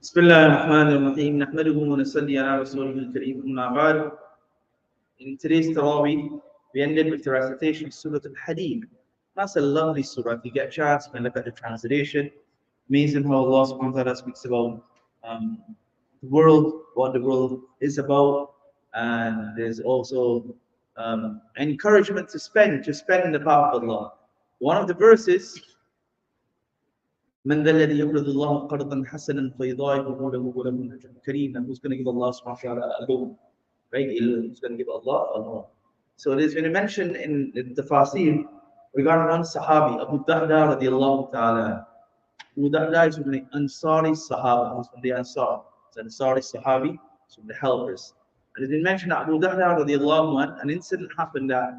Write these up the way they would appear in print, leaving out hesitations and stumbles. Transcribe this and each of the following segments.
بسم الله الرحمن الرحيم نحمده ونصلي على رسوله الكريم أما بعد. In today's Tarawih, we ended with the recitation of Surah Al-Hadid. That's a lovely surah. If you get a chance, you can look at the translation. Amazing how Allah subhanahu wa ta'ala speaks about the world, what the world is about, and there's also encouragement to spend in the path of Allah. One of the verses, من ذا الذي يقرض الله قرضا حسنا فيضاعفه له ولهم أجر كريم. And who's going to give Allah subhanahu wa ta'ala a loan? Right? Who's going to give Allah a loan? So it is when mentioned in the Tafasir regarding one Sahabi, Abu Darda radiallahu ta'ala. Abu Darda is from the Ansari Sahaba, who's from the Ansar. It's an Ansari Sahabi, it's from the helpers. And it is mentioned that Abu Darda radiallahu anh, an incident happened that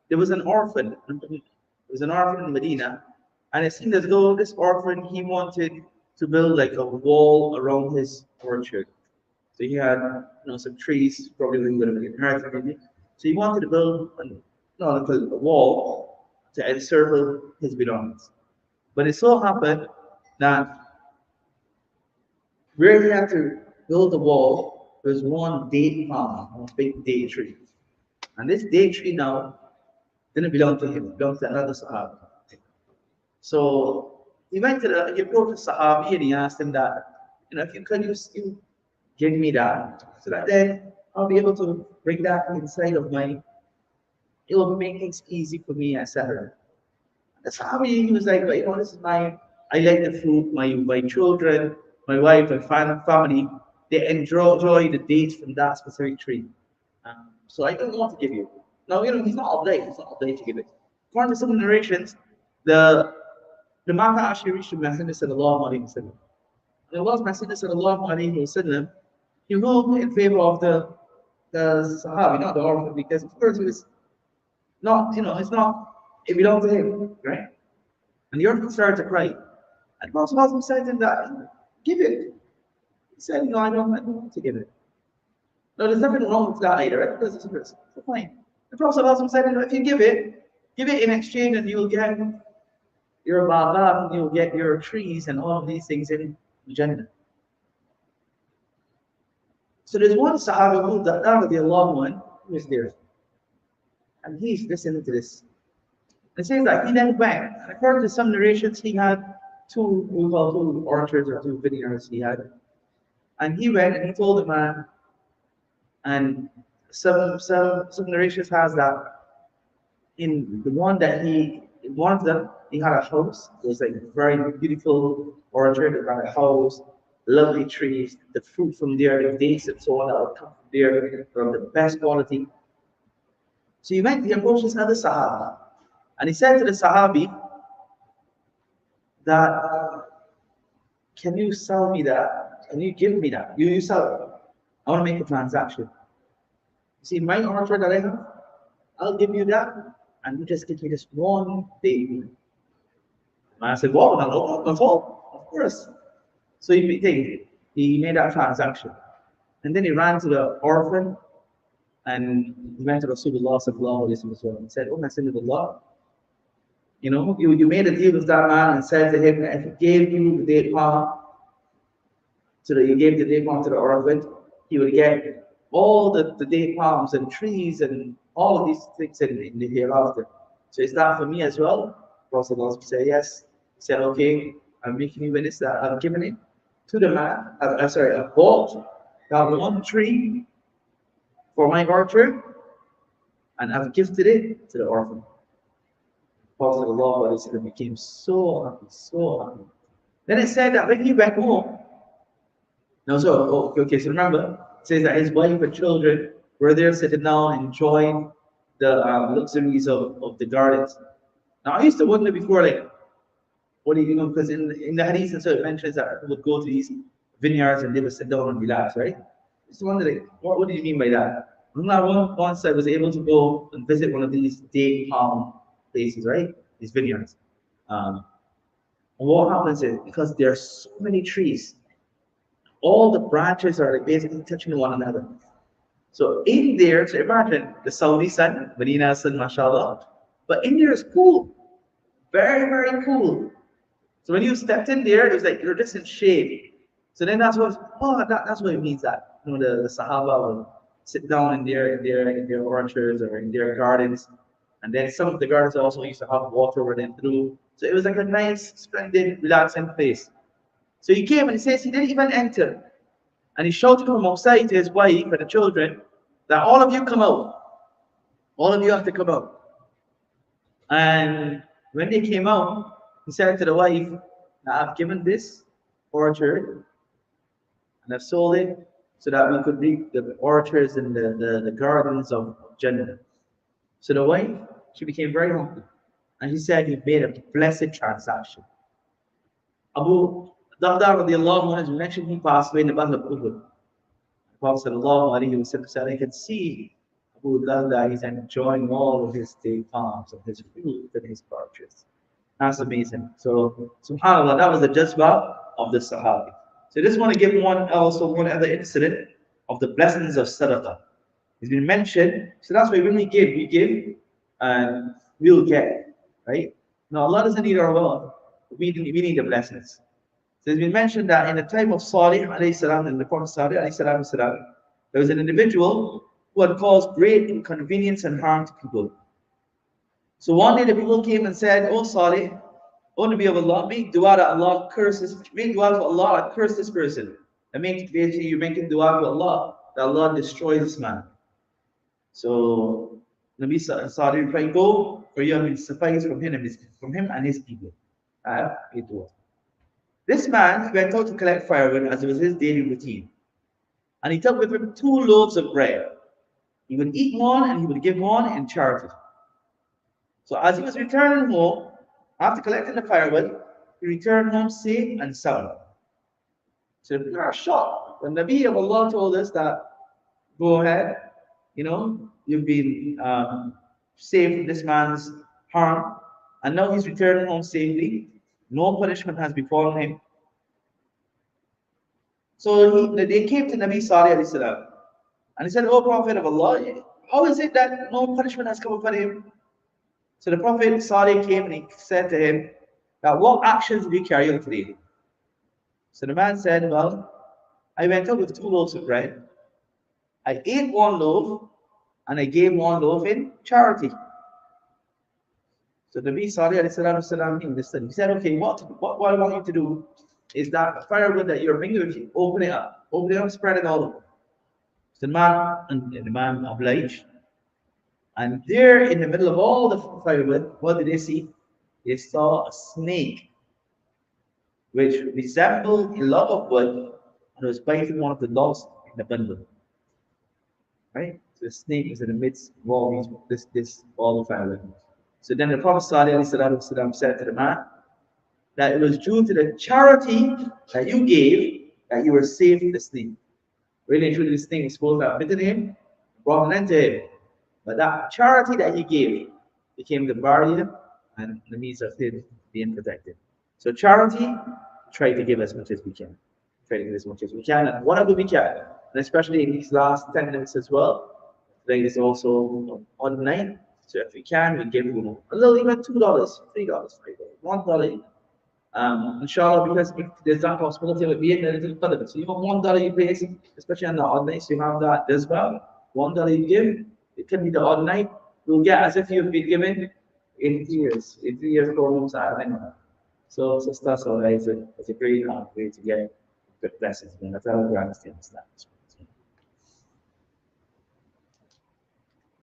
there was an orphan. There was an orphan in Medina. And it seemed as though this orphan, he wanted to build like a wall around his orchard. So he had, some trees, probably a little bit of an inheritance maybe. So he wanted to build a wall to encircle his belongings. But it so happened that where he had to build the wall, there was one date palm, one big date tree. And this date tree now didn't belong to him, it belonged to another Sahaba. So he approached the Sahabi and he asked him that, if you could you give me that, so that then I'll be able to bring that inside of it will make things easy for me, etc. The Sahabi, he was like, this is I like the fruit, my children, my wife, my family, they enjoy the dates from that specific tree. So I don't want to give you. Now, he's not obligated to give it. According to some narrations, the matter actually reached the Messenger sallallahu alaihi wasallam. And Allah's Messenger sallallahu alaihi wasallam, he ruled in favor of the Sahabi, not the orphan, because of course it's not, it belonged to him, right? And the orphan started to cry. And Prophet said to him that, give it. He said, no, I don't want to give it. No, there's nothing wrong with that either, right? Because it's fine. The Prophet said, if you give it in exchange and you'll get your bagab, you'll get your trees and all of these things in Jannah. So there's one Sahaba called Darda who is there. And he's listening to this. It says that he then went, and according to some narrations, he had two orchards or two vineyards he had. And he went and he told the man, and some narrations has that in one of them, he had a house. It was like a very beautiful orchard. It had a house, lovely trees, the fruit from there, the dates and so on that would come from there, from the best quality. So he approached this other Sahaba, and he said to the Sahabi that, can you sell me that? Can you give me that? You sell it. I want to make a transaction. You see, my orchard that I have, I'll give you that, and you just give me this one thing. And I said, wow, not at all, of course. So he made that transaction. And then he ran to the orphan and he went to Rasulullah sallallahu alaihi wasallam and said, oh Messenger of Allah, you made a deal with that man and said to him that if he gave you the date palm, so that you gave the date palm to the orphan, he would get all the date palms and trees and all of these things in the hereafter. So is that for me as well? Prophet said, yes. He said, okay, I'm making you witness that I've given it to the man. I've bought that one tree for my orchard and I've gifted it to the orphan. Prophet became so happy, so happy. Then it said that when he went home, so remember, it says that his wife and children were there sitting down enjoying the luxuries of the gardens. Now I used to wonder before, like, what do you because in the hadith and so it mentions that people would go to these vineyards and they would sit down and relax, right? I used to wonder, like, what do you mean by that? Once I was able to go and visit one of these date palm places, right? These vineyards. And what happens is, because there are so many trees, all the branches are like basically touching one another. So in there, so imagine the Saudi sun, Medina sun, mashallah. But in there is cool. Very, very cool. So when you stepped in there, it was like you're just in shade. So then that's what it means that the Sahaba will sit down in their orchards or in their gardens, and then some of the gardens also used to have water running through. So it was like a nice, splendid, relaxing place. So he came and he says he didn't even enter, and he shouted from outside to his wife and the children that all of you come out, all of you have to come out. And when they came out, he said to the wife, "I've given this orchard and I've sold it so that we could reap the orchards and the gardens of Jannah." So the wife, she became very happy. And she said, "You've made a blessed transaction." Abu Darda radiallahu anhu, as we mentioned, he passed away in the Battle of Uhud. The Prophet sallallahu alayhi wa sallam said, "I can see Abu Darda, he's enjoying all of his day palms and his fruit and his purchase." That's amazing. So, subhanAllah, that was the jazba of the Sahabi. So I just want to give one other incident of the blessings of sadaqah. It's been mentioned. So that's why when we give, and we'll get, right? Now Allah doesn't need our wealth. We need the blessings. So it's been mentioned that in the time of Salih alayhi salam and the Prophet Salih alayhi salam, there was an individual who had caused great inconvenience and harm to people. So one day the people came and said, "Oh Salih, O Nabi of Allah, make dua that Allah curses, make dua to Allah and curse this person." And basically you're making dua to Allah that Allah destroy this man. So Nabi Salih replied, "Go, for you have been sufficed from him and his people." This man went out to collect firewood as it was his daily routine. And he took with him 2 loaves of bread. He would eat one and he would give one in charity. So as he was returning home, after collecting the firewood, he returned home safe and sound. So we are shocked. The Nabi of Allah told us that, "Go ahead, you've been saved from this man's harm, and now he's returning home safely. No punishment has befallen him." So they came to Nabi Salih alayhi salam, and he said, "O Prophet of Allah, how is it that no punishment has come upon him?" So the Prophet Salih came and he said to him, "That what actions did you carry out today?" So the man said, "Well, I went out with 2 loaves of bread. I ate 1 loaf and I gave 1 loaf in charity." So the Nabi Salih alayhi salam, he said, "Okay, what I want you to do is that firewood that you're bringing with you, open it up, spread it all over." So the man obliged. And there in the middle of all the firewood, what did they see? They saw a snake which resembled a log of wood and was biting one of the logs in the bundle. Right? So the snake is in the midst of all all the firewood. So then the Prophet ﷺ said to the man that it was due to the charity that you gave that you were saved from the snake. Really and truly, this thing was supposed to have bitten him, brought an end to him. But that charity that he gave became the barrier and the means of him being protected. So charity, try to give as much as we can. Try to give as much as we can, and whatever we can. And especially in these last 10 minutes as well. Today is also online. So if we can, we give a little, even $2, $3, $5, $1. Inshallah, because if there's that possibility of being a little better. So even $1 you pay, especially on the online, so you have that as well. $1 you give, it can be the odd night. You'll get as if you've been given in 3 years programs out of anyone. So that's all right. It's a great way to get good blessings. And that's how we understand Islam.